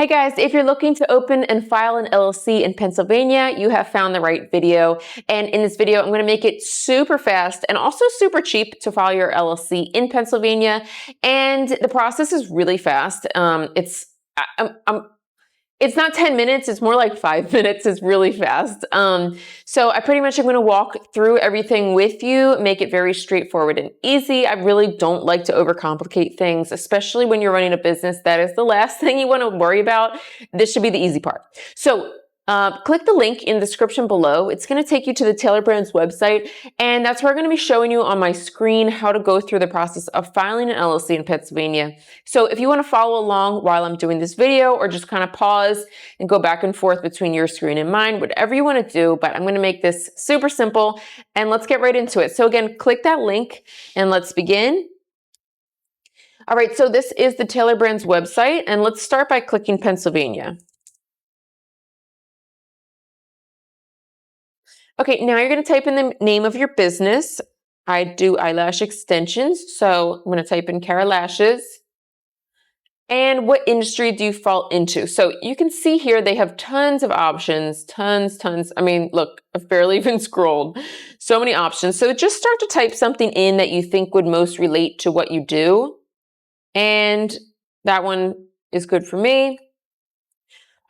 Hey guys, if you're looking to open and file an LLC in Pennsylvania, you have found the right video. And in this video, I'm going to make it super fast and also super cheap to file your LLC in Pennsylvania. And the process is really fast. It's not 10 minutes, it's more like 5 minutes. It's really fast. So I pretty much am going to walk through everything with you, make it very straightforward and easy. I really don't like to overcomplicate things, especially when you're running a business. That is the last thing you want to worry about. This should be the easy part. So click the link in the description below. It's going to take you to the Tailor Brands website, and that's where I'm going to be showing you on my screen how to go through the process of filing an LLC in Pennsylvania. So if you want to follow along while I'm doing this video, or just kind of pause and go back and forth between your screen and mine, whatever you want to do, but I'm going to make this super simple, and let's get right into it. So again, click that link and let's begin. All right, so this is the Tailor Brands website, and let's start by clicking Pennsylvania. Okay, now you're going to type in the name of your business. I do eyelash extensions, so I'm going to type in Cara Lashes. And what industry do you fall into? So you can see here they have tons of options, tons. I mean, look, I've barely even scrolled. So many options. So just start to type something in that you think would most relate to what you do. And that one is good for me.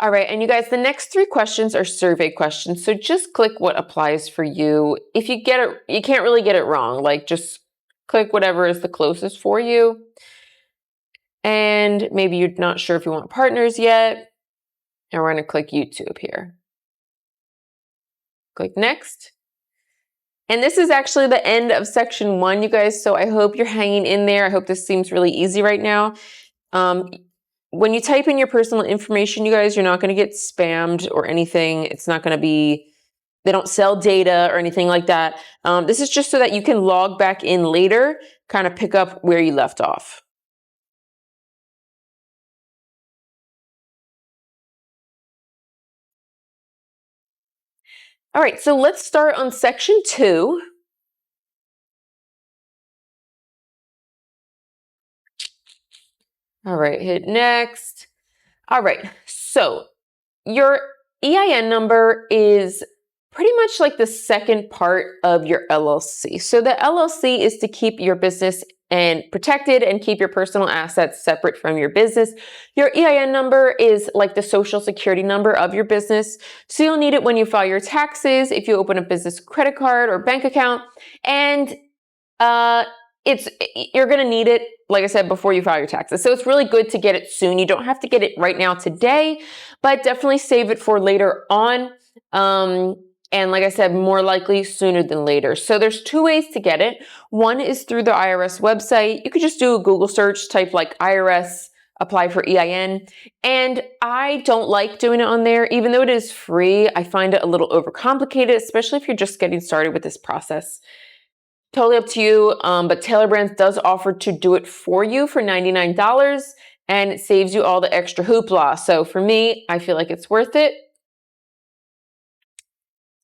All right, and you guys, the next 3 questions are survey questions. So just click what applies for you. If you get it, you can't really get it wrong. Like, just click whatever is the closest for you. And maybe you're not sure if you want partners yet. And we're going to click YouTube here. Click next. And this is actually the end of section 1, you guys. So I hope you're hanging in there. I hope this seems really easy right now. When you type in your personal information, you guys, you're not going to get spammed or anything. It's not going to be, they don't sell data or anything like that. This is just so that you can log back in later, kind of pick up where you left off. All right, so let's start on section 2. All right, hit next. All right, so your EIN number is pretty much like the second part of your LLC. So the LLC is to keep your business and protected and keep your personal assets separate from your business. Your EIN number is like the social security number of your business. So you'll need it when you file your taxes, if you open a business credit card or bank account, and you're going to need it, like I said, before you file your taxes. So it's really good to get it soon. You don't have to get it right now today, but definitely save it for later on. And like I said, more likely sooner than later. So there's 2 ways to get it. One is through the IRS website. You could just do a Google search, type like IRS, apply for EIN. And I don't like doing it on there. Even though it is free, I find it a little overcomplicated, especially if you're just getting started with this process. Totally up to you, but Tailor Brands does offer to do it for you for $99, and it saves you all the extra hoopla. So for me, I feel like it's worth it.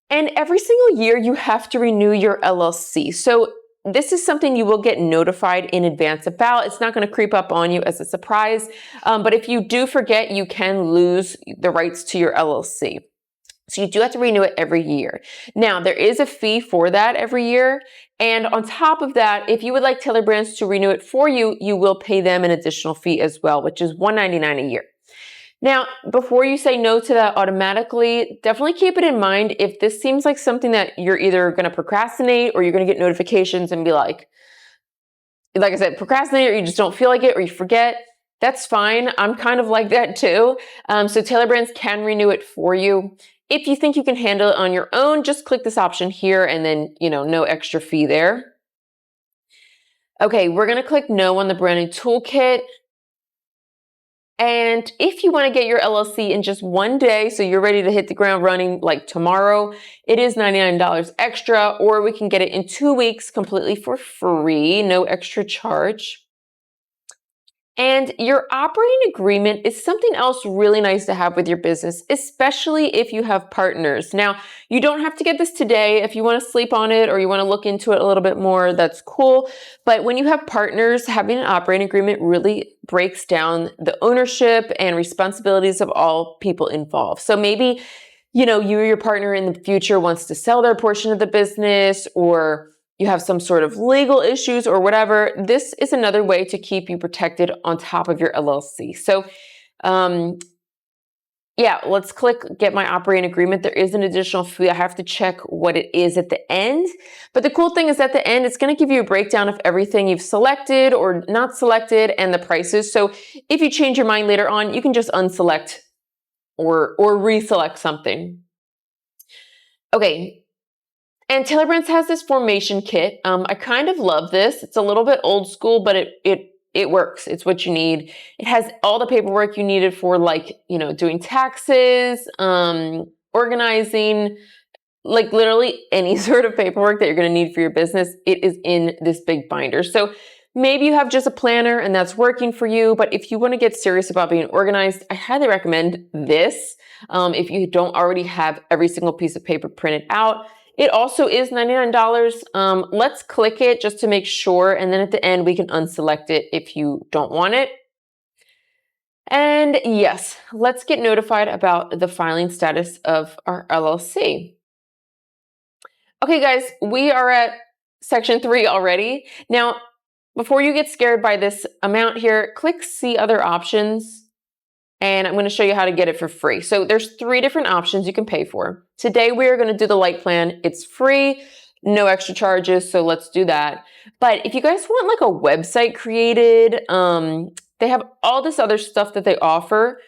And every single year you have to renew your LLC. So this is something you will get notified in advance about. It's not going to creep up on you as a surprise, but if you do forget, you can lose the rights to your LLC. So you do have to renew it every year. Now, there is a fee for that every year. And on top of that, if you would like Tailor Brands to renew it for you, you will pay them an additional fee as well, which is $199 a year. Now, before you say no to that automatically, definitely keep it in mind if this seems like something that you're either going to procrastinate or you're going to get notifications and be like I said, procrastinate, or you just don't feel like it or you forget. That's fine. I'm kind of like that too. So Tailor Brands can renew it for you. If you think you can handle it on your own, just click this option here and then, no extra fee there. Okay, we're going to click no on the branding toolkit. And if you want to get your LLC in just 1 day, so you're ready to hit the ground running like tomorrow, it is $99 extra, or we can get it in 2 weeks completely for free, no extra charge. And your operating agreement is something else really nice to have with your business, especially if you have partners. Now, you don't have to get this today. If you want to sleep on it or you want to look into it a little bit more, that's cool. But when you have partners, having an operating agreement really breaks down the ownership and responsibilities of all people involved. So maybe, you or your partner in the future wants to sell their portion of the business, or you have some sort of legal issues or whatever. This is another way to keep you protected on top of your LLC. So, yeah, let's click Get My Operating Agreement. There is an additional fee. I have to check what it is at the end. But the cool thing is at the end, it's going to give you a breakdown of everything you've selected or not selected and the prices. So if you change your mind later on, you can just unselect or reselect something. Okay. And Tailor Brands has this formation kit. I kind of love this. It's a little bit old school, but it works. It's what you need. It has all the paperwork you needed for, like, doing taxes, organizing, like literally any sort of paperwork that you're going to need for your business. It is in this big binder. So maybe you have just a planner and that's working for you, but if you want to get serious about being organized, I highly recommend this. If you don't already have every single piece of paper printed out. It also is $99. Let's click it just to make sure. And then at the end, we can unselect it if you don't want it. And yes, let's get notified about the filing status of our LLC. Okay, guys, we are at section 3 already. Now, before you get scared by this amount here, click See Other Options. And I'm going to show you how to get it for free. So there's 3 different options you can pay for. Today, we are going to do the light plan. It's free, no extra charges, so let's do that. But if you guys want like a website created, they have all this other stuff that they offer.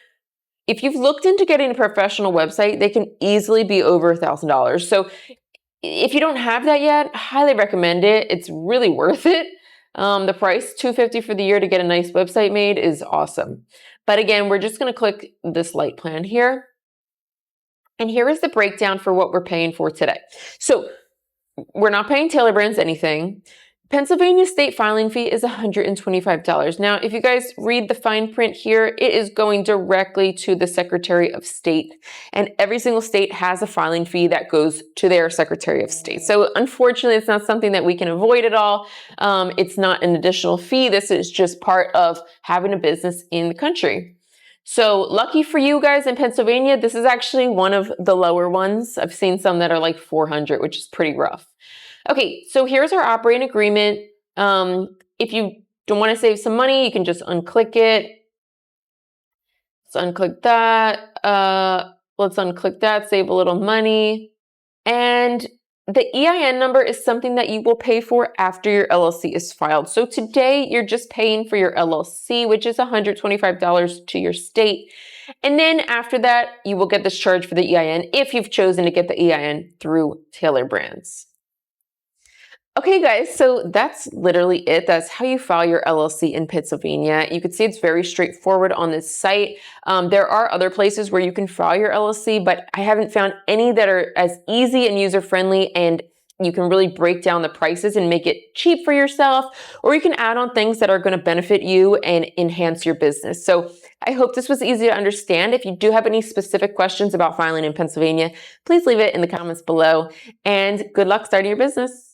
If you've looked into getting a professional website, they can easily be over $1,000. So if you don't have that yet, highly recommend it. It's really worth it. The price, $250 for the year to get a nice website made, is awesome. But again, we're just going to click this light plan here. And here is the breakdown for what we're paying for today. So we're not paying Tailor Brands anything. Pennsylvania state filing fee is $125. Now, if you guys read the fine print here, it is going directly to the Secretary of State. And every single state has a filing fee that goes to their Secretary of State. So unfortunately, it's not something that we can avoid at all. It's not an additional fee. This is just part of having a business in the country. So lucky for you guys in Pennsylvania, this is actually one of the lower ones. I've seen some that are like $400, which is pretty rough. Okay, so here's our operating agreement. If you don't want to save some money, you can just unclick it. Let's unclick that. Let's unclick that, save a little money. And the EIN number is something that you will pay for after your LLC is filed. So today you're just paying for your LLC, which is $125 to your state. And then after that, you will get this charge for the EIN if you've chosen to get the EIN through Tailor Brands. Okay, guys, so that's literally it. That's how you file your LLC in Pennsylvania. You can see it's very straightforward on this site. There are other places where you can file your LLC, but I haven't found any that are as easy and user-friendly, and you can really break down the prices and make it cheap for yourself, or you can add on things that are going to benefit you and enhance your business. So I hope this was easy to understand. If you do have any specific questions about filing in Pennsylvania, please leave it in the comments below, and good luck starting your business.